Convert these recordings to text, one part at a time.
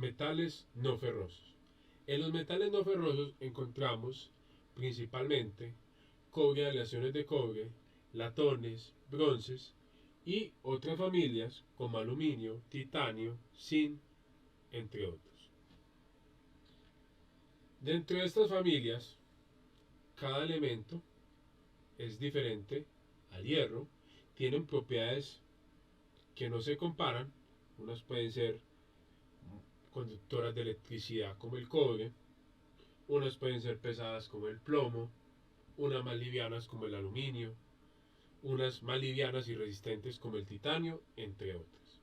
Metales no ferrosos. En los metales no ferrosos encontramos principalmente cobre, aleaciones de cobre, latones, bronces y otras familias como aluminio, titanio, zinc, entre otros. Dentro de estas familias, cada elemento es diferente al hierro, tienen propiedades que no se comparan. Unas pueden ser conductoras de electricidad como el cobre, unas pueden ser pesadas como el plomo, unas más livianas como el aluminio, unas más livianas y resistentes como el titanio, entre otras.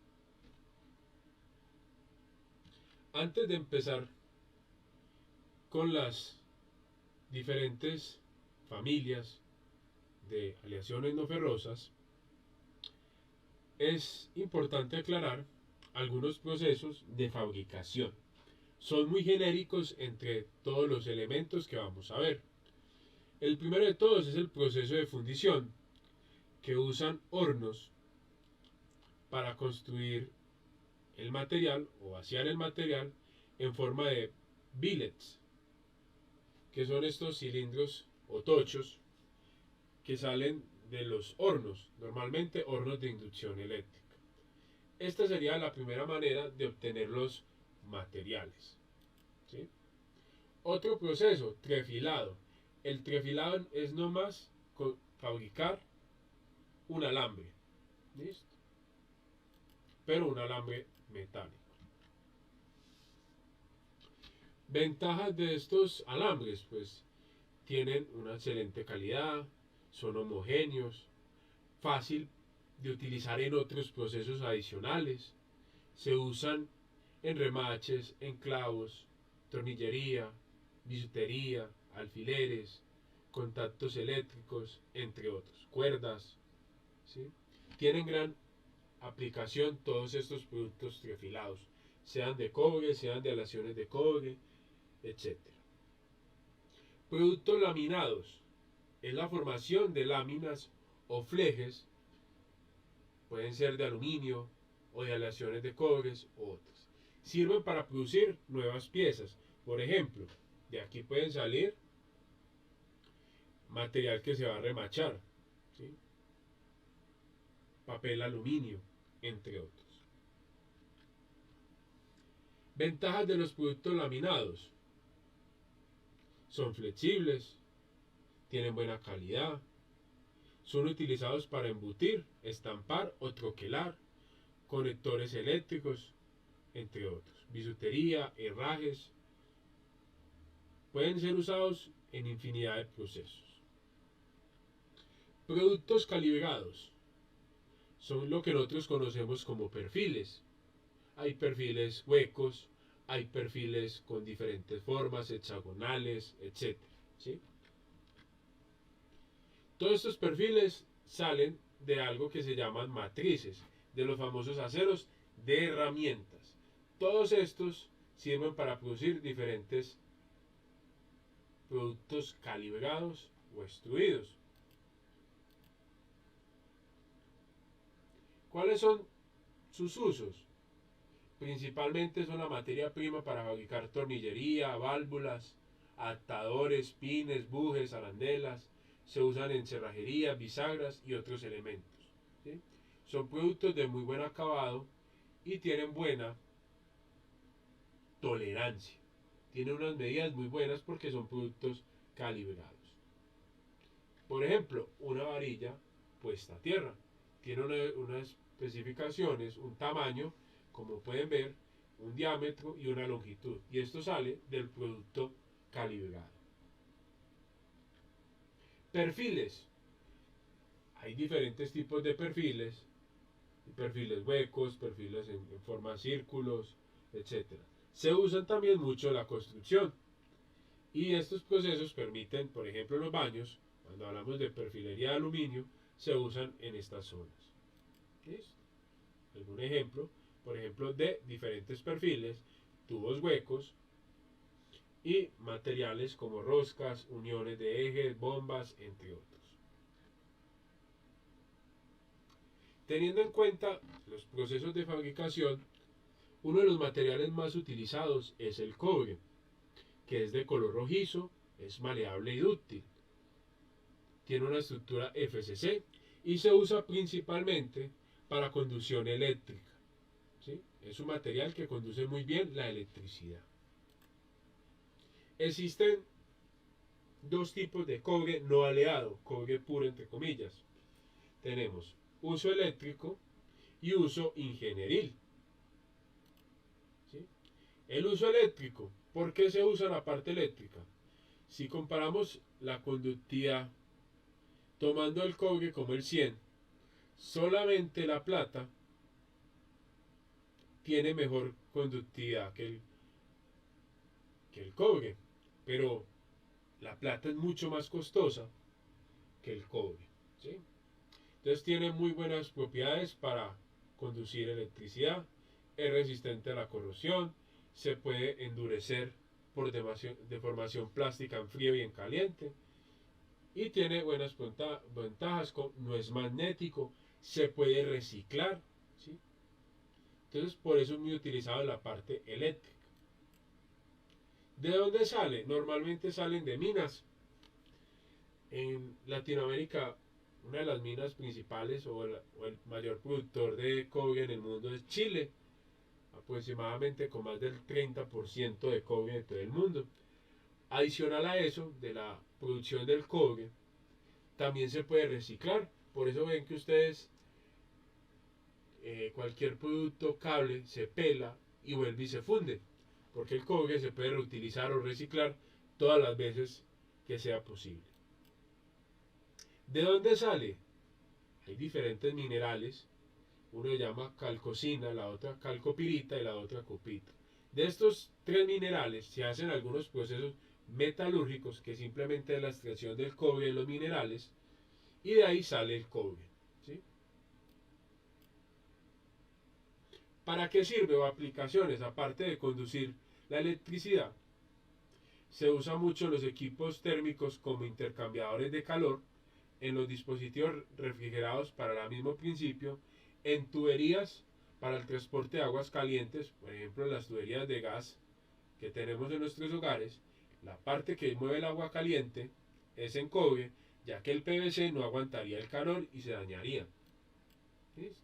Antes de empezar con las diferentes familias de aleaciones no ferrosas, es importante aclarar algunos procesos de fabricación. Son muy genéricos entre todos los elementos que vamos a ver. El primero de todos es el proceso de fundición, que usan hornos para construir el material o vaciar el material en forma de billets, que son estos cilindros o tochos que salen de los hornos, normalmente hornos de inducción eléctrica. Esta sería la primera manera de obtener los materiales, ¿sí? Otro proceso, trefilado. El trefilado es nomás fabricar un alambre, ¿listo? Pero un alambre metálico. Ventajas de estos alambres, pues tienen una excelente calidad, son homogéneos, fácil de utilizar en otros procesos adicionales, se usan en remaches, en clavos, tornillería, bisutería, alfileres, contactos eléctricos, entre otros, cuerdas, ¿sí? Tienen gran aplicación todos estos productos trefilados, sean de cobre, sean de aleaciones de cobre, etc. Productos laminados es la formación de láminas o flejes, pueden ser de aluminio o de aleaciones de cobre u otras. Sirven para producir nuevas piezas. Por ejemplo, de aquí pueden salir material que se va a remachar, ¿sí? Papel aluminio, entre otros. Ventajas de los productos laminados: son flexibles, tienen buena calidad, son utilizados para embutir, estampar o troquelar, conectores eléctricos, entre otros. Bisutería, herrajes, pueden ser usados en infinidad de procesos. Productos calibrados son lo que nosotros conocemos como perfiles. Hay perfiles huecos, hay perfiles con diferentes formas, hexagonales, etc. ¿Sí? Todos estos perfiles salen de algo que se llaman matrices, de los famosos aceros de herramientas. Todos estos sirven para producir diferentes productos calibrados o extruidos. ¿Cuáles son sus usos? Principalmente son la materia prima para fabricar tornillería, válvulas, adaptadores, pines, bujes, arandelas. Se usan en cerrajería, bisagras y otros elementos, ¿sí? Son productos de muy buen acabado y tienen buena tolerancia. Tienen unas medidas muy buenas porque son productos calibrados. Por ejemplo, una varilla puesta a tierra tiene unas especificaciones, un tamaño, como pueden ver, un diámetro y una longitud. Y esto sale del producto calibrado. Perfiles. Hay diferentes tipos de perfiles. Perfiles huecos, perfiles en forma de círculos, etc. Se usan también mucho en la construcción. Y estos procesos permiten, por ejemplo, los baños, cuando hablamos de perfilería de aluminio, se usan en estas zonas. ¿Listo? Algún ejemplo, por ejemplo, de diferentes perfiles, tubos huecos y materiales como roscas, uniones de ejes, bombas, entre otros. Teniendo en cuenta los procesos de fabricación, Uno de los materiales más utilizados es el cobre, que es de color rojizo, es maleable y dúctil. Tiene una estructura FCC y se usa principalmente para conducción eléctrica. ¿Sí? Es un material que conduce muy bien la electricidad. Existen dos tipos de cobre no aleado, cobre puro entre comillas. Tenemos uso eléctrico y uso ingenieril. ¿Sí? El uso eléctrico, ¿por qué se usa la parte eléctrica? Si comparamos la conductividad tomando el cobre como el 100, solamente la plata tiene mejor conductividad que el cobre, pero la plata es mucho más costosa que el cobre. ¿Sí? Entonces tiene muy buenas propiedades para conducir electricidad, es resistente a la corrosión, se puede endurecer por deformación plástica en frío y en caliente, y tiene buenas ventajas, no es magnético, se puede reciclar. ¿Sí? Entonces por eso es muy utilizado en la parte eléctrica. ¿De dónde sale? Normalmente salen de minas. En Latinoamérica, una de las minas principales o el mayor productor de cobre en el mundo es Chile, aproximadamente con más del 30% de cobre de todo el mundo. Adicional a eso, de la producción del cobre, también se puede reciclar. Por eso ven que ustedes cualquier producto, cable, se pela y vuelve y se funde. Porque el cobre se puede reutilizar o reciclar todas las veces que sea posible. ¿De dónde sale? Hay diferentes minerales. Uno se llama calcocina, la otra calcopirita y la otra copita. De estos tres minerales se hacen algunos procesos metalúrgicos, que simplemente es la extracción del cobre de los minerales, y de ahí sale el cobre. ¿Sí? ¿Para qué sirve o aplicaciones? Aparte de conducir la electricidad, se usa mucho en los equipos térmicos como intercambiadores de calor, en los dispositivos refrigerados para el mismo principio, en tuberías para el transporte de aguas calientes, por ejemplo en las tuberías de gas que tenemos en nuestros hogares. La parte que mueve el agua caliente es en cobre, ya que el PVC no aguantaría el calor y se dañaría. ¿Listo?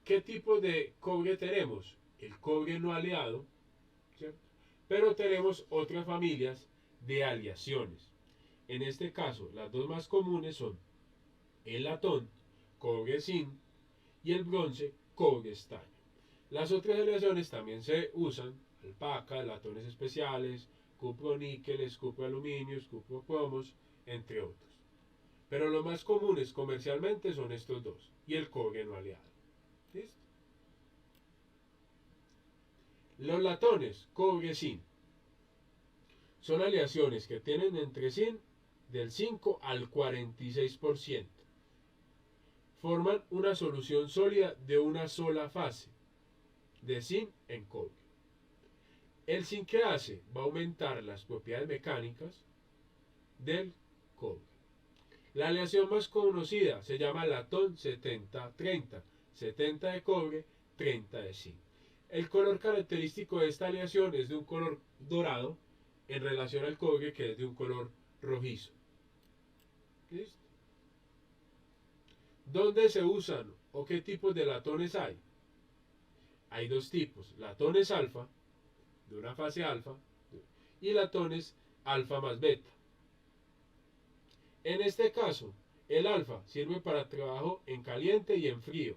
¿Qué tipo de cobre tenemos? El cobre no aleado, ¿cierto? Pero tenemos otras familias de aleaciones. En este caso, las dos más comunes son el latón, cobre zinc, y el bronce, cobre estaño. Las otras aleaciones también se usan: alpaca, latones especiales, cuproníqueles, cuproaluminios, cuprocromos, entre otros. Pero los más comunes comercialmente son estos dos, y el cobre no aleado. ¿Listo? Los latones, cobre zinc, son aleaciones que tienen entre zinc del 5 al 46%. Forman una solución sólida de una sola fase, de zinc en cobre. El zinc, que hace, va a aumentar las propiedades mecánicas del cobre. La aleación más conocida se llama latón 70-30, 70 de cobre, 30 de zinc. El color característico de esta aleación es de un color dorado en relación al cobre, que es de un color rojizo. ¿Listo? ¿Dónde se usan o qué tipos de latones hay? Hay dos tipos: latones alfa, de una fase alfa, y latones alfa más beta. En este caso, el alfa sirve para trabajo en caliente y en frío,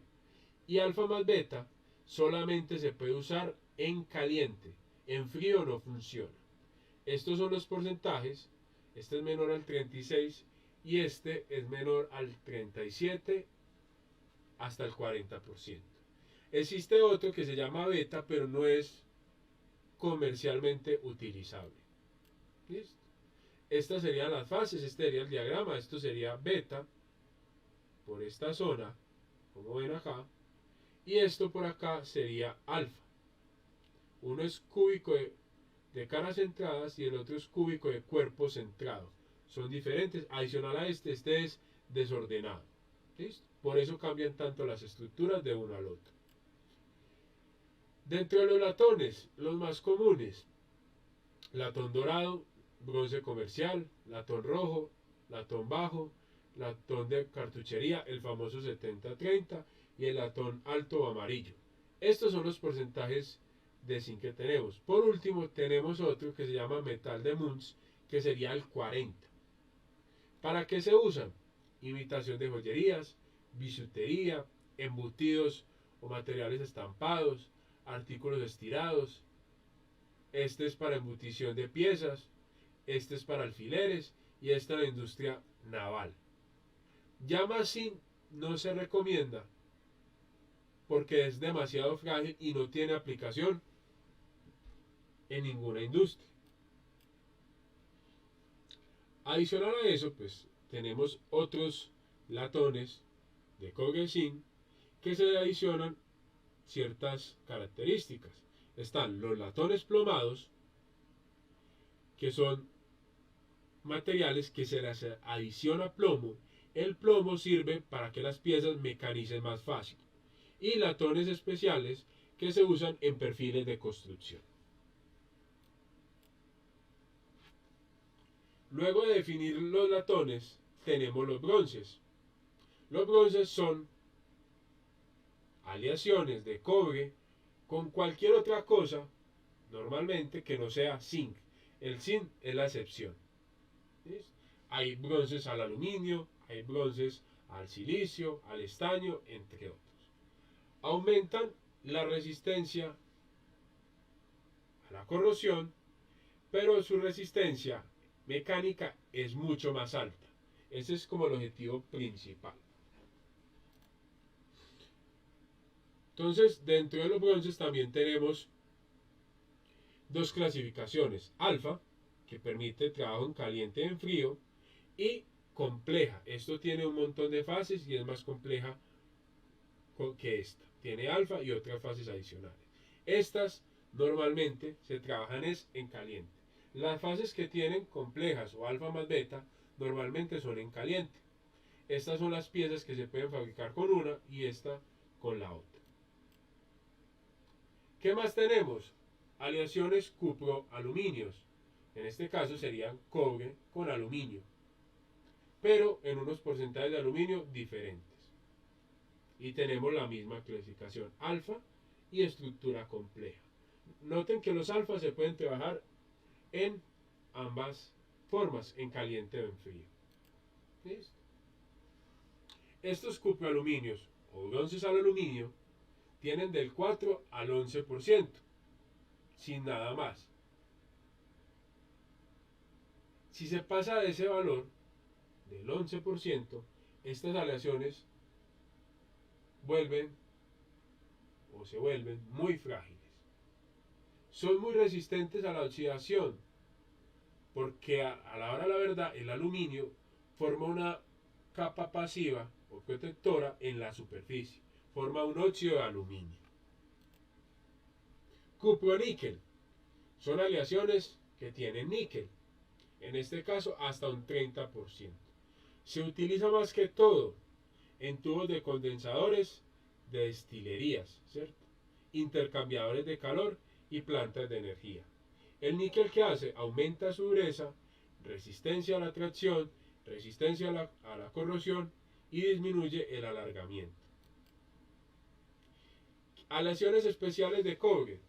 y alfa más beta solamente se puede usar en caliente, en frío no funciona. Estos son los porcentajes: este es menor al 36 y este es menor al 37 hasta el 40%. Existe otro que se llama beta, pero no es comercialmente utilizable. ¿Listo? Estas serían las fases, este sería el diagrama, esto sería beta por esta zona, como ven acá, y esto por acá sería alfa. Uno es cúbico de caras centradas y el otro es cúbico de cuerpo centrado. Son diferentes. Adicional a este es desordenado. ¿Listo? Por eso cambian tanto las estructuras de uno al otro. Dentro de los latones, los más comunes, latón dorado, bronce comercial, latón rojo, latón bajo, latón de cartuchería, el famoso 70-30 y el latón alto o amarillo. Estos son los porcentajes de zinc que tenemos. Por último, tenemos otro que se llama metal de Munz, que sería el 40. ¿Para qué se usan? Imitación de joyerías, bisutería, embutidos o materiales estampados, artículos estirados. Este es para embutición de piezas, este es para alfileres y esta es la industria naval. Ya más zinc no se recomienda porque es demasiado frágil y no tiene aplicación en ninguna industria. Adicional a eso, pues tenemos otros latones de cobre zinc que se le adicionan ciertas características. Están los latones plomados, que son materiales que se les adiciona plomo. El plomo sirve para que las piezas mecanicen más fácil. Y latones especiales que se usan en perfiles de construcción. Luego de definir los latones, tenemos los bronces. Los bronces son aleaciones de cobre con cualquier otra cosa, normalmente que no sea zinc. El zinc es la excepción. ¿Sí? Hay bronces al aluminio, hay bronces al silicio, al estaño, entre otros. Aumentan la resistencia a la corrosión, pero su resistencia mecánica es mucho más alta. Ese es como el objetivo principal. Entonces, dentro de los bronces también tenemos dos clasificaciones. Alfa, que permite trabajo en caliente y en frío, y compleja. Esto tiene un montón de fases y es más compleja que esta. Tiene alfa y otras fases adicionales. Estas normalmente se trabajan en caliente. Las fases que tienen complejas o alfa más beta normalmente son en caliente. Estas son las piezas que se pueden fabricar con una y esta con la otra. ¿Qué más tenemos? Aleaciones cupro-aluminios. En este caso serían cobre con aluminio, pero en unos porcentajes de aluminio diferentes. Y tenemos la misma clasificación, alfa y estructura compleja. Noten que los alfas se pueden trabajar en ambas formas, en caliente o en frío. ¿Listo? Estos cuproaluminios o bronces al aluminio tienen del 4 al 11%, sin nada más. Si se pasa de ese valor, del 11%, estas aleaciones vuelven o se vuelven muy frágiles. Son muy resistentes a la oxidación, porque a la hora de la verdad el aluminio forma una capa pasiva o protectora en la superficie, forma un óxido de aluminio. Cupro-níquel son aleaciones que tienen níquel, en este caso hasta un 30%. Se utiliza más que todo en tubos de condensadores de destilerías, ¿cierto? Intercambiadores de calor y plantas de energía. El níquel, que hace, aumenta su dureza, resistencia a la tracción, resistencia a la corrosión y disminuye el alargamiento. Aleaciones especiales de cobre.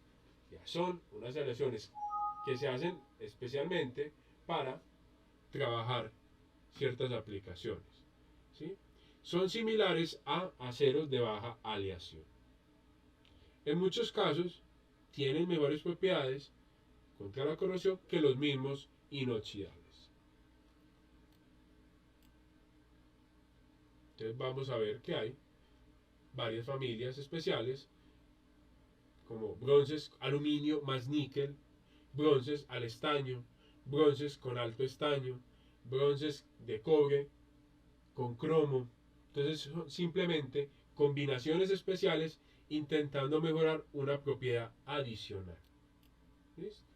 Ya son unas aleaciones que se hacen especialmente para trabajar ciertas aplicaciones. ¿Sí? Son similares a aceros de baja aleación. En muchos casos tienen mejores propiedades contra la corrosión que los mismos inoxidables. Entonces vamos a ver que hay varias familias especiales como bronces, aluminio más níquel, bronces al estaño, bronces con alto estaño, bronces de cobre con cromo. Entonces son simplemente combinaciones especiales intentando mejorar una propiedad adicional. ¿Listo?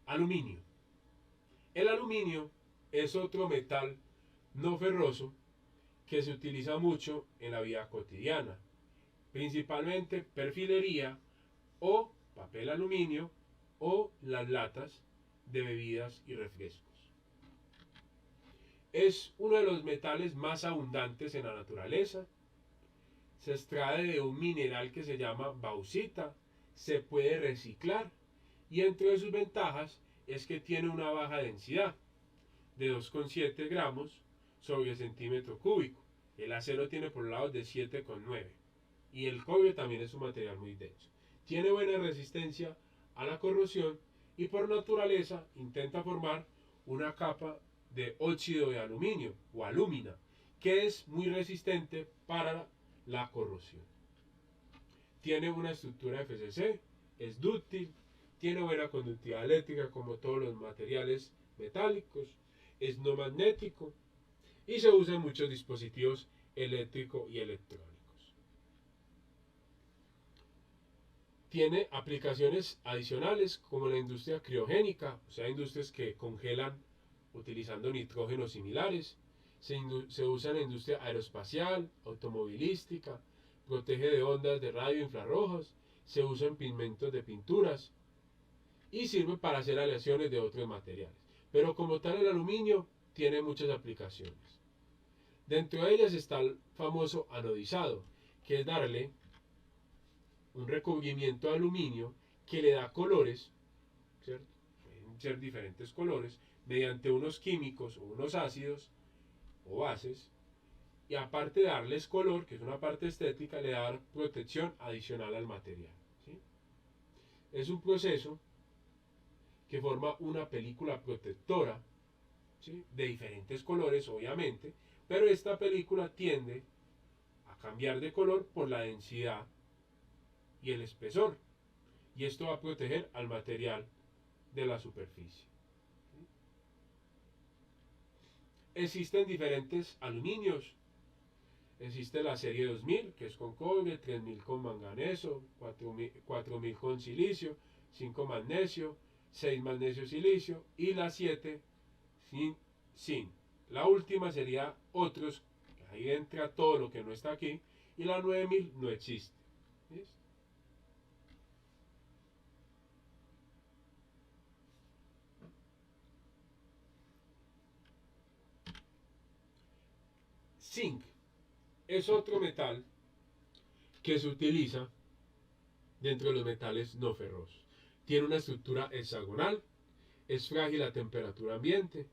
Aluminio. El aluminio es otro metal no ferroso que se utiliza mucho en la vida cotidiana, principalmente perfilería o papel aluminio o las latas de bebidas y refrescos. Es uno de los metales más abundantes en la naturaleza. Se extrae de un mineral que se llama bauxita, se puede reciclar y entre sus ventajas es que tiene una baja densidad de 2,7 gramos sobre centímetro cúbico. El acero tiene por lados de 7,9 y el cobre también es un material muy denso. Tiene buena resistencia a la corrosión y por naturaleza intenta formar una capa de óxido de aluminio o alúmina que es muy resistente para la corrosión. Tiene una estructura FCC, es dúctil, tiene buena conductividad eléctrica como todos los materiales metálicos, es no magnético y se usa en muchos dispositivos eléctricos y electrónicos. Tiene aplicaciones adicionales como la industria criogénica, o sea, industrias que congelan utilizando nitrógenos similares. Se usa en la industria aeroespacial, automovilística, protege de ondas de radio infrarrojos, se usa en pigmentos de pinturas y sirve para hacer aleaciones de otros materiales. Pero como tal el aluminio tiene muchas aplicaciones. Dentro de ellas está el famoso anodizado, que es darle un recubrimiento de aluminio que le da colores, ¿cierto? Pueden ser diferentes colores, mediante unos químicos o unos ácidos o bases, y aparte de darles color, que es una parte estética, le da protección adicional al material, ¿sí? Es un proceso que forma una película protectora, ¿sí? De diferentes colores, obviamente, pero esta película tiende a cambiar de color por la densidad y el espesor, y esto va a proteger al material de la superficie. Existen diferentes aluminios. Existe la serie 2000, que es con cobre, 3000 con manganeso, 4000 con silicio, 5 magnesio, 6 magnesio silicio y la 7 sin zinc. La última sería otros, ahí entra todo lo que no está aquí, y la 9000 no existe. ¿Listo? Zinc es otro metal que se utiliza dentro de los metales no ferrosos. Tiene una estructura hexagonal, es frágil a temperatura ambiente,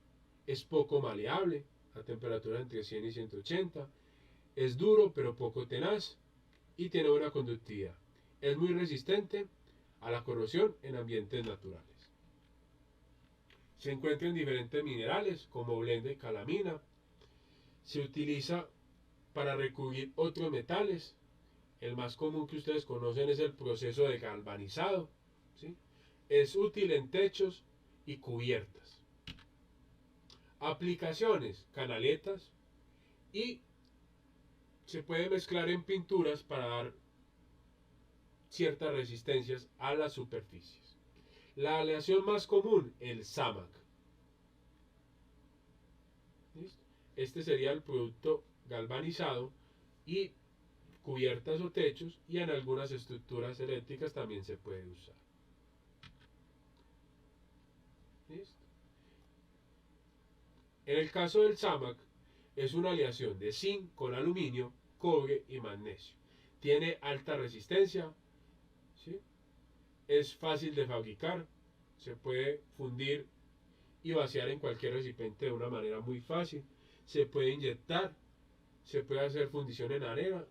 es poco maleable a temperatura entre 100 y 180, es duro pero poco tenaz y tiene buena conductividad. Es muy resistente a la corrosión en ambientes naturales. Se encuentra en diferentes minerales como blende y calamina. Se utiliza para recubrir otros metales. El más común que ustedes conocen es el proceso de galvanizado, ¿sí? Es útil en techos y cubiertas. Aplicaciones, canaletas y se puede mezclar en pinturas para dar ciertas resistencias a las superficies. La aleación más común, el SAMAC. ¿Listo? Este sería el producto galvanizado y cubiertas o techos y en algunas estructuras eléctricas también se puede usar. ¿Listo? En el caso del SAMAC es una aleación de zinc con aluminio, cobre y magnesio. Tiene alta resistencia, ¿sí? Es fácil de fabricar, se puede fundir y vaciar en cualquier recipiente de una manera muy fácil. Se puede inyectar, se puede hacer fundición en arena.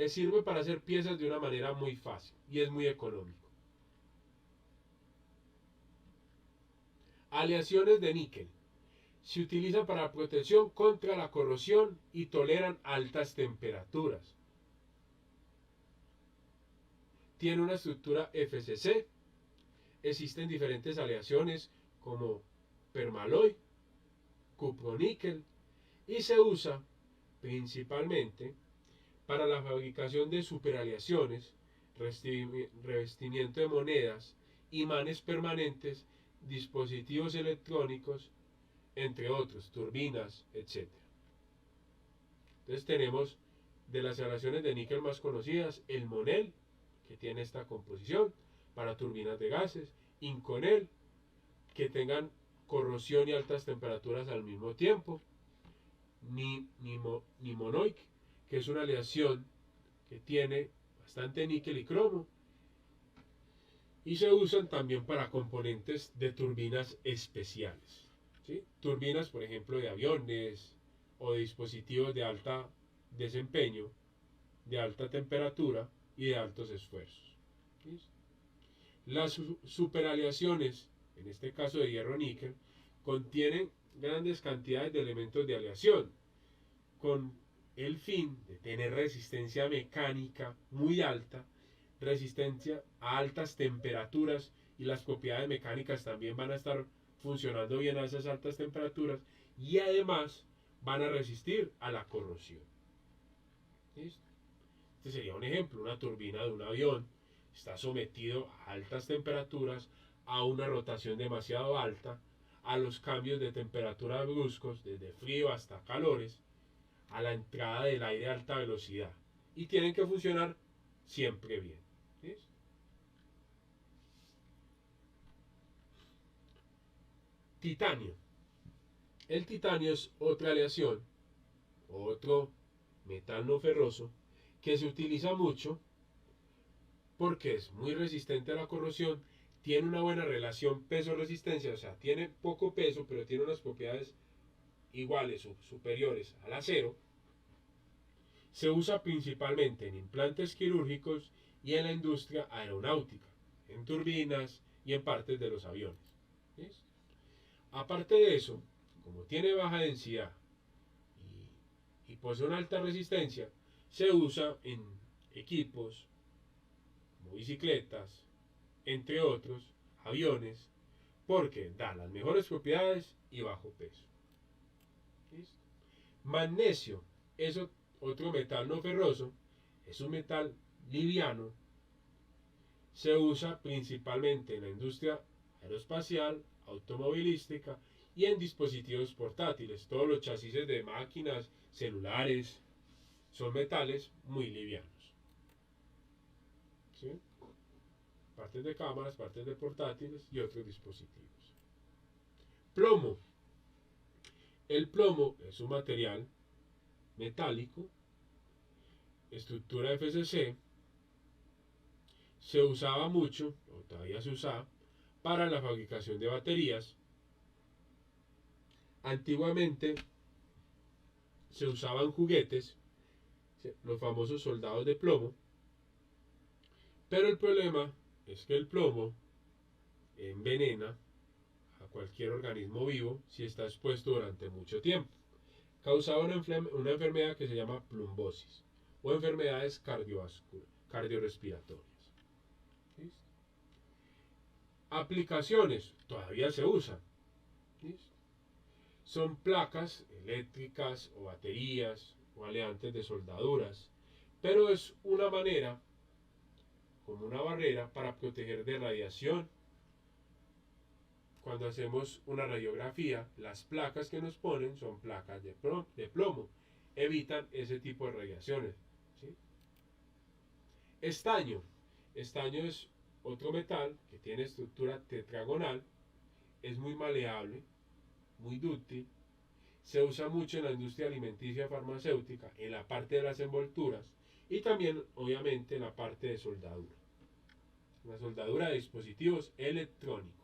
Sirve para hacer piezas de una manera muy fácil y es muy económico. Aleaciones de níquel. Se utiliza para protección contra la corrosión y toleran altas temperaturas. Tiene una estructura FCC. Existen diferentes aleaciones como permaloy, cuproníquel y se usa principalmente para la fabricación de superaleaciones, revestimiento de monedas, imanes permanentes, dispositivos electrónicos entre otros, turbinas, etc. Entonces tenemos de las aleaciones de níquel más conocidas, el Monel, que tiene esta composición para turbinas de gases, Inconel, que tengan corrosión y altas temperaturas al mismo tiempo, Nimonoic, que es una aleación que tiene bastante níquel y cromo, y se usan también para componentes de turbinas especiales, ¿sí? Turbinas, por ejemplo, de aviones o de dispositivos de alta desempeño, de alta temperatura y de altos esfuerzos. ¿Listo? Las superaleaciones, en este caso de hierro-níquel, contienen grandes cantidades de elementos de aleación, con el fin de tener resistencia mecánica muy alta, resistencia a altas temperaturas, y las propiedades mecánicas también van a estar funcionando bien a esas altas temperaturas, y además van a resistir a la corrosión. ¿Listo? Este sería un ejemplo, una turbina de un avión está sometido a altas temperaturas, a una rotación demasiado alta, a los cambios de temperatura bruscos, desde frío hasta calores, a la entrada del aire a alta velocidad, y tienen que funcionar siempre bien. ¿Listo? Titanio. El titanio es otra aleación, otro metal no ferroso, que se utiliza mucho porque es muy resistente a la corrosión, tiene una buena relación peso-resistencia, o sea, tiene poco peso, pero tiene unas propiedades iguales o superiores al acero. Se usa principalmente en implantes quirúrgicos y en la industria aeronáutica, en turbinas y en partes de los aviones. ¿Listo? Aparte de eso, como tiene baja densidad y posee una alta resistencia, se usa en equipos como bicicletas, entre otros, aviones, porque da las mejores propiedades y bajo peso. ¿Listo? Magnesio es otro metal no ferroso, es un metal liviano, se usa principalmente en la industria aeroespacial, automovilística y en dispositivos portátiles. Todos los chasis de máquinas, celulares, son metales muy livianos. ¿Sí? Partes de cámaras, partes de portátiles y otros dispositivos. Plomo. El plomo es un material metálico, estructura FCC, se usaba mucho, o todavía se usa, para la fabricación de baterías. Antiguamente se usaban juguetes, los famosos soldados de plomo, pero el problema es que el plomo envenena a cualquier organismo vivo si está expuesto durante mucho tiempo. Causaba una enfermedad que se llama plumbosis o enfermedades cardiorrespiratorias. ¿Listo? Aplicaciones todavía se usan. ¿Listo? Son placas eléctricas o baterías o aleantes de soldaduras, pero es una manera, como una barrera, para proteger de radiación. Cuando hacemos una radiografía, las placas que nos ponen son placas de plomo, evitan ese tipo de radiaciones. ¿Sí? Estaño. Estaño es otro metal que tiene estructura tetragonal, es muy maleable, muy dúctil, se usa mucho en la industria alimenticia farmacéutica, en la parte de las envolturas y también obviamente en la parte de soldadura, la soldadura de dispositivos electrónicos.